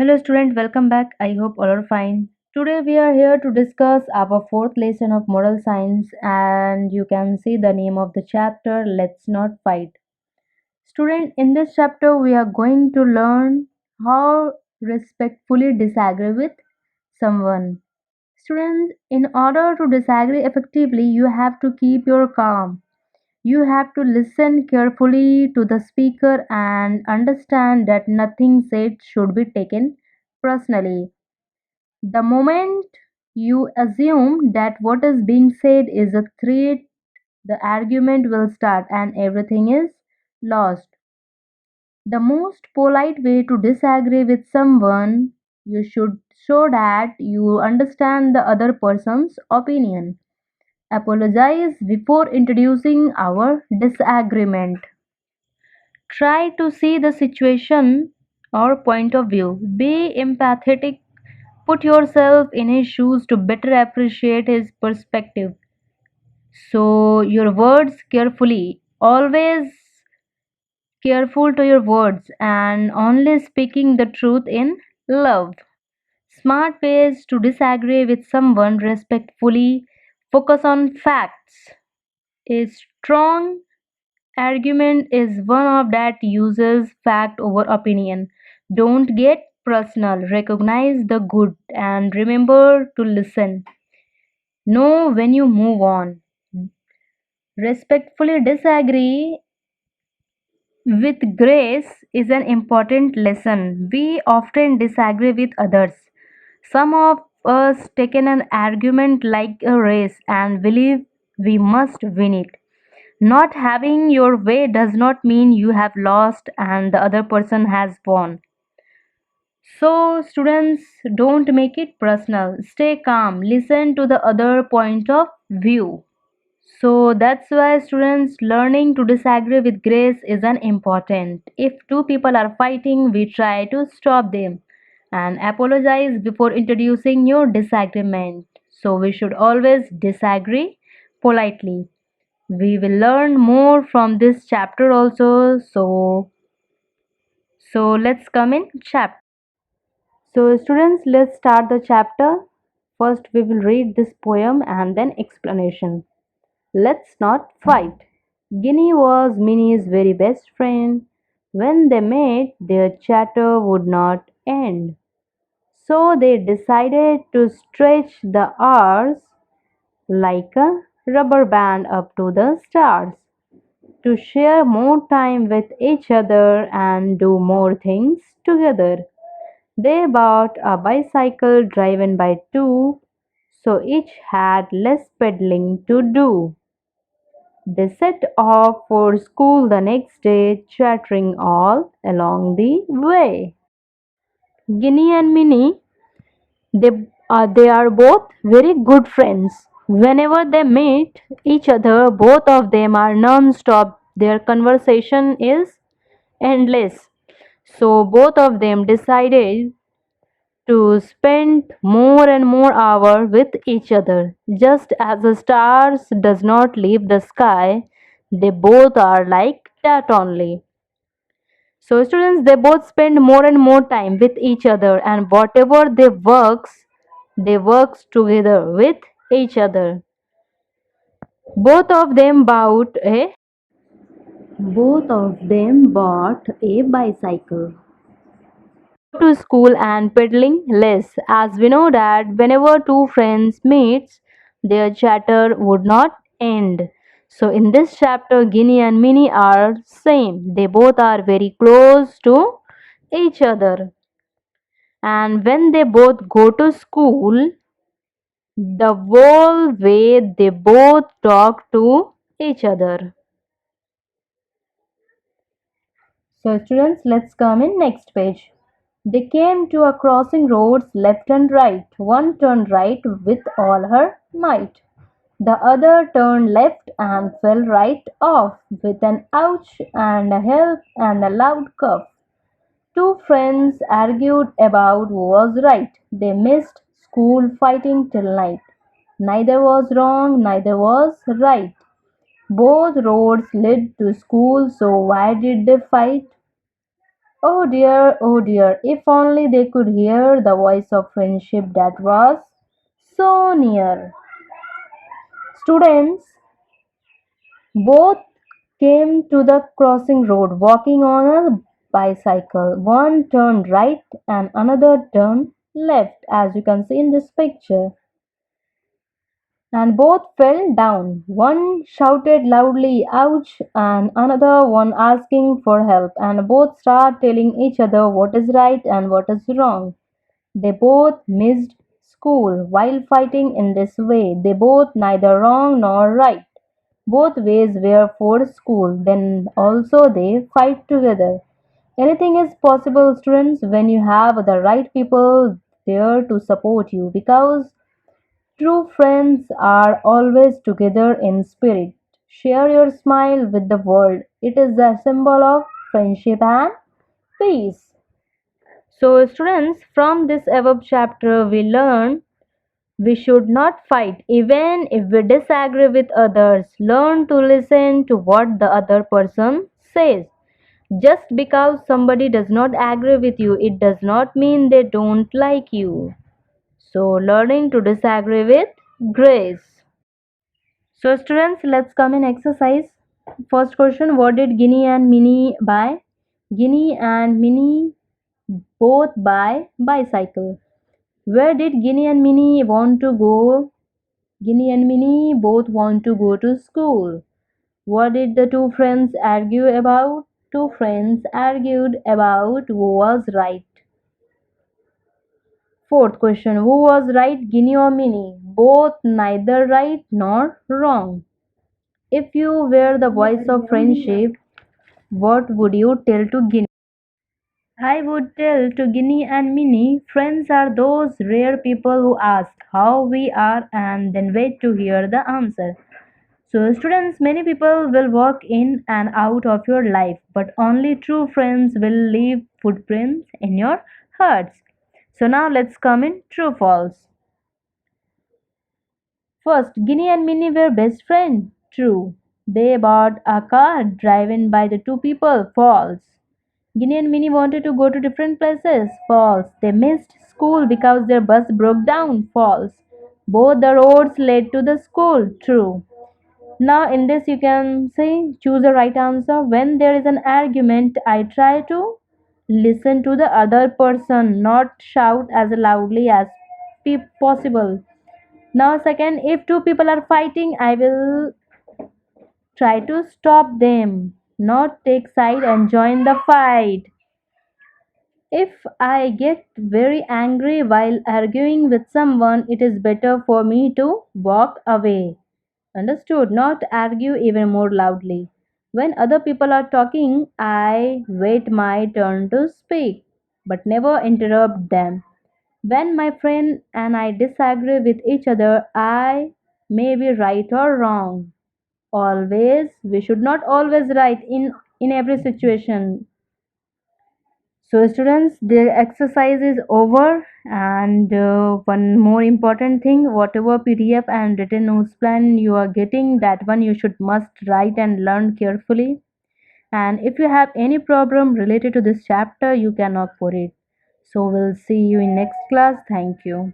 Hello student, welcome back. I hope all are fine. Today we are here to discuss our fourth lesson of moral science and you can see the name of the chapter, Let's Not Fight. Student, in this chapter we are going to learn how respectfully disagree with someone. Students, in order to disagree effectively, you have to keep your calm. You have to listen carefully to the speaker and understand that nothing said should be taken personally. The moment you assume that what is being said is a threat, the argument will start and everything is lost. The most polite way to disagree with someone, you should show that you understand the other person's opinion. Apologize before introducing our disagreement. Try to see the situation or point of view. Be empathetic. Put yourself in his shoes to better appreciate his perspective. So, your words carefully. Always careful to your words and only speaking the truth in love. Smart ways to disagree with someone respectfully. Focus on facts. A strong argument is one of that uses fact over opinion. Don't get personal. Recognize the good and remember to listen. Know when you move on. Respectfully disagree with grace is an important lesson. We often disagree with others. Some of us take an argument like a race and believe we must win it. Not having your way does not mean you have lost and the other person has won. So, students, don't make it personal. Stay calm. Listen to the other point of view. So that's why students learning to disagree with grace is an important. If two people are fighting, we try to stop them and apologize before introducing your disagreement. So we should always disagree politely. We will learn more from this chapter also. So let's come in chapter. So students, let's start the chapter. First we will read this poem and then explanation. Let's not fight. Guinea was Minnie's very best friend. When they met, their chatter would not end. So they decided to stretch the hours like a rubber band up to the stars, to share more time with each other and do more things together. They bought a bicycle driven by two, so each had less pedaling to do. They set off for school the next day, chattering all along the way. Ginny and Minnie, they are both very good friends. Whenever they meet each other, both of them are non-stop. Their conversation is endless. So both of them decided to spend more and more hours with each other. Just as the stars does not leave the sky, they both are like that only. So students, they both spend more and more time with each other and whatever they works together with each other. Both of them bought a bicycle to school and pedaling less, as we know that whenever two friends meets, their chatter would not end. So in this chapter, Ginny and Minnie are same. They both are very close to each other. And when they both go to school, the whole way they both talk to each other. So students, let's come in next page. They came to a crossing roads left and right. One turned right with all her might. The other turned left and fell right off with an ouch and a help and a loud cough. Two friends argued about who was right. They missed school fighting till night. Neither was wrong, neither was right. Both roads led to school, so why did they fight? Oh dear, if only they could hear the voice of friendship that was so near. Students both came to the crossing road walking on a bicycle. One turned right and another turned left, as you can see in this picture, and both fell down. One shouted loudly, ouch, and another one asking for help, and both start telling each other what is right and what is wrong. They both missed school while fighting in this way. They both neither wrong nor right. Both ways were for school. Then also they fight together. Anything is possible, students, when you have the right people there to support you, because true friends are always together in spirit. Share your smile with the world. It is a symbol of friendship and peace. So, students, from this above chapter, we learn we should not fight even if we disagree with others. Learn to listen to what the other person says. Just because somebody does not agree with you, it does not mean they don't like you. So, learning to disagree with grace. So, students, let's come in exercise. First question: what did Guinea and Minnie buy? Guinea and Minnie both buy bicycle. Where did Guinea and Minnie want to go? Guinea and Minnie both want to go to school. What did the two friends argue about? Two friends argued about who was right. Fourth question: who was right, Guinea or Minnie? Both neither right nor wrong. If you were the voice of friendship, what would you tell to Guinea? I would tell to Guinea and Minnie, friends are those rare people who ask how we are and then wait to hear the answer. So, students, many people will walk in and out of your life, but only true friends will leave footprints in your hearts. So, now let's come in true false. First, Guinea and Minnie were best friends. True. They bought a car driven by the two people. False. Guinea and Minnie wanted to go to different places. False. They missed school because their bus broke down. False. Both the roads led to the school. True. Now, in this, you can say choose the right answer. When there is an argument, I try to listen to the other person, not shout as loudly as possible. Now, second, if two people are fighting, I will try to stop them, not take side and join the fight. If I get very angry while arguing with someone, it is better for me to walk away. Understood? Not argue even more loudly. When other people are talking, I wait my turn to speak, but never interrupt them. When my friend and I disagree with each other, I may be right or wrong. Always, we should not always right in every situation. So, students, the exercise is over, and one more important thing: whatever PDF and written notes plan you are getting, that one you should must write and learn carefully. And if you have any problem related to this chapter, you can opt for it. So, we'll see you in next class. Thank you.